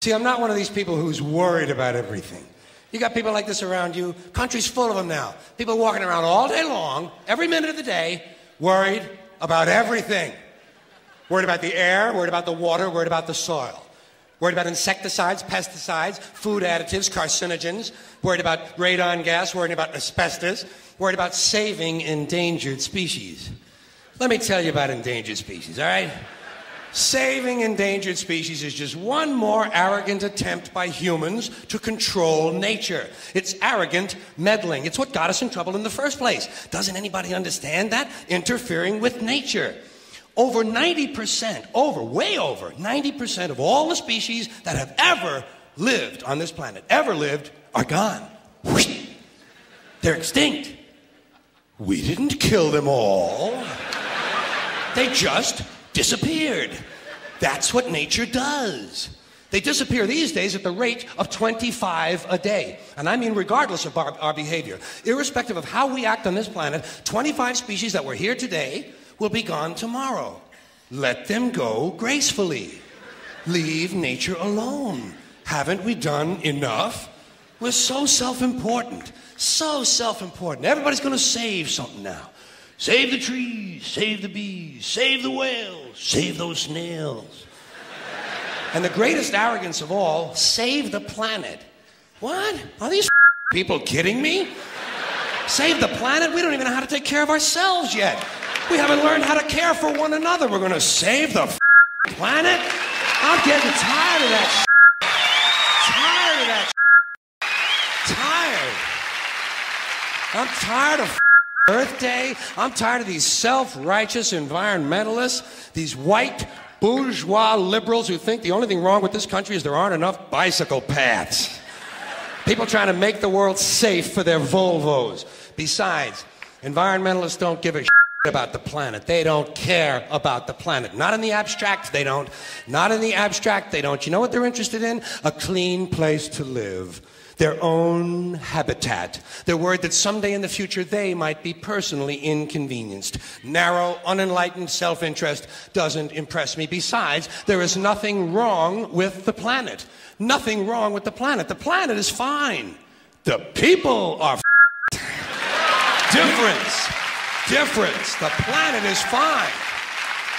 See, I'm not one of these people who's worried about everything. You got people like this around you. Country's full of them now. People walking around all day long, every minute of the day, worried about everything. Worried about the air, worried about the water, worried about the soil. Worried about insecticides, pesticides, food additives, carcinogens. Worried about radon gas, worried about asbestos. Worried about saving endangered species. Let me tell you about endangered species, all right? Saving endangered species is just one more arrogant attempt by humans to control nature. It's arrogant meddling. It's what got us in trouble in the first place. Doesn't anybody understand that? Interfering with nature. Over 90%, way over 90% of all the species that have ever lived on this planet, are gone. They're extinct. We didn't kill them all. They just disappeared. That's what nature does. They disappear these days at the rate of 25 a day. And I mean regardless of our behavior. Irrespective of how we act on this planet, 25 species that were here today will be gone tomorrow. Let them go gracefully. Leave nature alone. Haven't we done enough? We're so self-important. So self-important. Everybody's going to save something now. Save the trees, save the bees, save the whales, save those snails. And the greatest arrogance of all, save the planet. What? Are these people kidding me? Save the planet? We don't even know how to take care of ourselves yet. We haven't learned how to care for one another. We're going to save the planet? I'm getting tired of that. Tired of that. Tired. I'm tired of Earth Day. I'm tired of these self-righteous environmentalists, these white bourgeois liberals who think the only thing wrong with this country is there aren't enough bicycle paths. People trying to make the world safe for their Volvos. Besides, environmentalists don't give a about the planet. They don't care about the planet. Not in the abstract, they don't. Not in the abstract, they don't. You know what they're interested in? A clean place to live. Their own habitat. They're worried that someday in the future they might be personally inconvenienced. Narrow, unenlightened self-interest doesn't impress me. Besides, there is nothing wrong with the planet. Nothing wrong with the planet. The planet is fine. The people are difference. Difference. The planet is fine.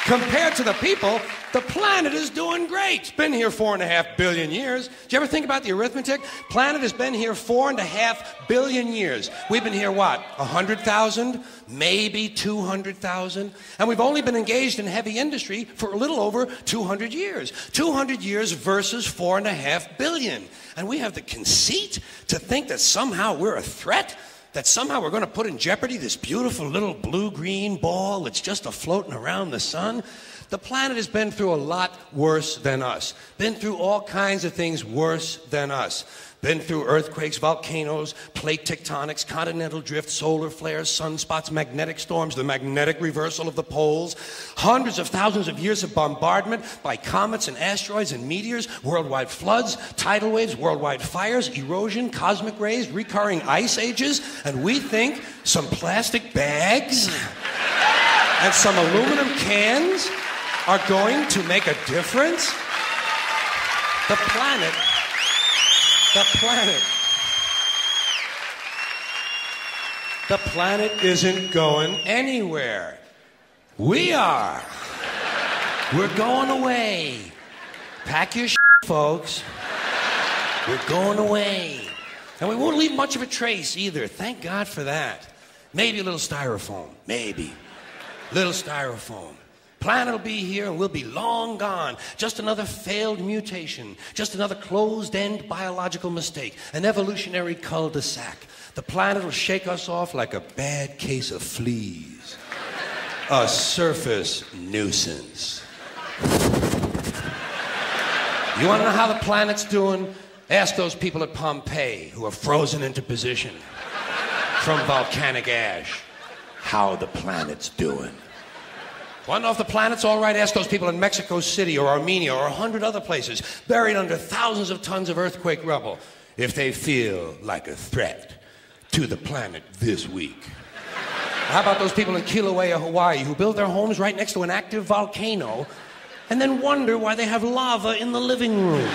Compared to the people, the planet is doing great. It's been here 4.5 billion years. Did you ever think about the arithmetic? Planet has been here 4.5 billion years. We've been here, what, 100,000? Maybe 200,000? And we've only been engaged in heavy industry for a little over 200 years. 200 years versus 4.5 billion. And we have the conceit to think that somehow we're a threat? That somehow we're going to put in jeopardy this beautiful little blue-green ball that's just a-floating around the sun? The planet has been through a lot worse than us. Been through all kinds of things worse than us. Been through earthquakes, volcanoes, plate tectonics, continental drift, solar flares, sunspots, magnetic storms, the magnetic reversal of the poles, hundreds of thousands of years of bombardment by comets and asteroids and meteors, worldwide floods, tidal waves, worldwide fires, erosion, cosmic rays, recurring ice ages, and we think some plastic bags and some aluminum cans are going to make a difference? The planet isn't going anywhere. We are. We're going away. Pack your shit, folks. We're going away. And we won't leave much of a trace either. Thank God for that. Maybe a little styrofoam. Maybe. Little styrofoam. Planet will be here and we'll be long gone. Just another failed mutation. Just another closed-end biological mistake. An evolutionary cul-de-sac. The planet will shake us off like a bad case of fleas. A surface nuisance. You want to know how the planet's doing? Ask those people at Pompeii who are frozen into position from volcanic ash how the planet's doing. Want to know if the planet's all right? Ask those people in Mexico City or Armenia or 100 other places buried under thousands of tons of earthquake rubble if they feel like a threat to the planet this week. How about those people in Kilauea, Hawaii who build their homes right next to an active volcano and then wonder why they have lava in the living room?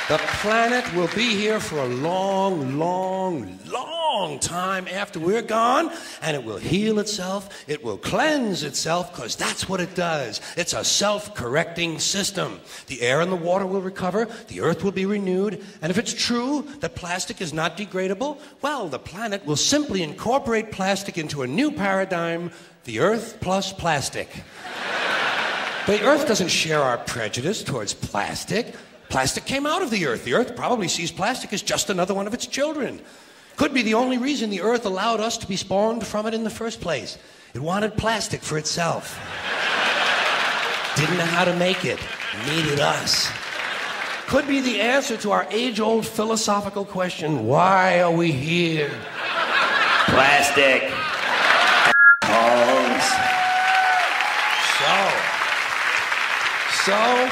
The planet will be here for a long, long, long time after we're gone, and it will heal itself, it will cleanse itself, because that's what it does. It's a self-correcting system. The air and the water will recover, the earth will be renewed, and if it's true that plastic is not degradable, well, the planet will simply incorporate plastic into a new paradigm, the earth plus plastic. The earth doesn't share our prejudice towards plastic. Plastic came out of the earth. The earth probably sees plastic as just another one of its children. Could be the only reason the earth allowed us to be spawned from it in the first place. It wanted plastic for itself. Didn't know how to make it. Needed us. Could be the answer to our age-old philosophical question, why are we here? Plastic. So,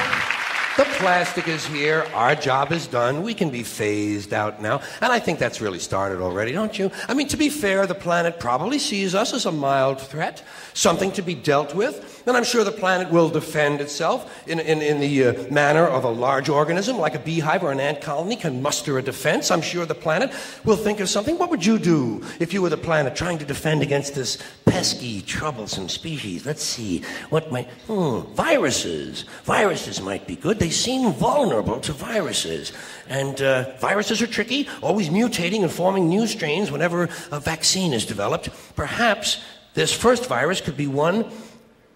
the plastic is here, our job is done, we can be phased out now, and I think that's really started already, don't you? I mean, to be fair, the planet probably sees us as a mild threat, something to be dealt with, and I'm sure the planet will defend itself in the manner of a large organism, like a beehive or an ant colony can muster a defense. I'm sure the planet will think of something. What would you do if you were the planet trying to defend against this pesky, troublesome species? Let's see, what might... viruses. Viruses might be good. They seem vulnerable to viruses. And viruses are tricky, always mutating and forming new strains whenever a vaccine is developed. Perhaps this first virus could be one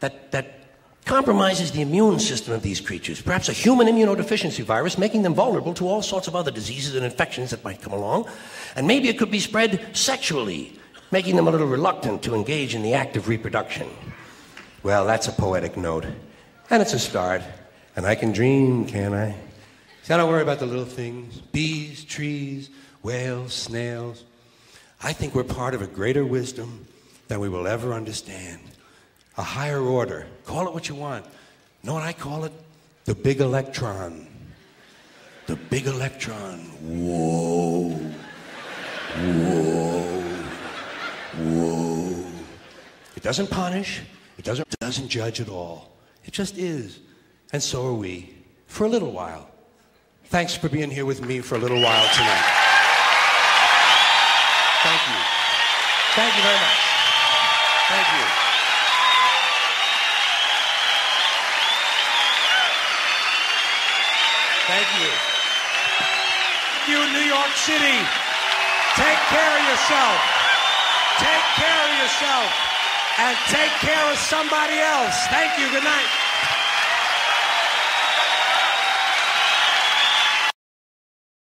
that compromises the immune system of these creatures. Perhaps a human immunodeficiency virus, making them vulnerable to all sorts of other diseases and infections that might come along. And maybe it could be spread sexually, making them a little reluctant to engage in the act of reproduction. Well, that's a poetic note. And it's a start. And I can dream, can't I? See, I don't worry about the little things. Bees, trees, whales, snails. I think we're part of a greater wisdom than we will ever understand. A higher order. Call it what you want. Know what I call it? The big electron. The big electron. Whoa. Whoa. Whoa. It doesn't punish. It doesn't judge at all. It just is. And so are we. For a little while. Thanks for being here with me for a little while tonight. Thank you. Thank you very much. Thank you. Thank you. You in New York City, take care of yourself. Take care of yourself. And take care of somebody else. Thank you. Good night.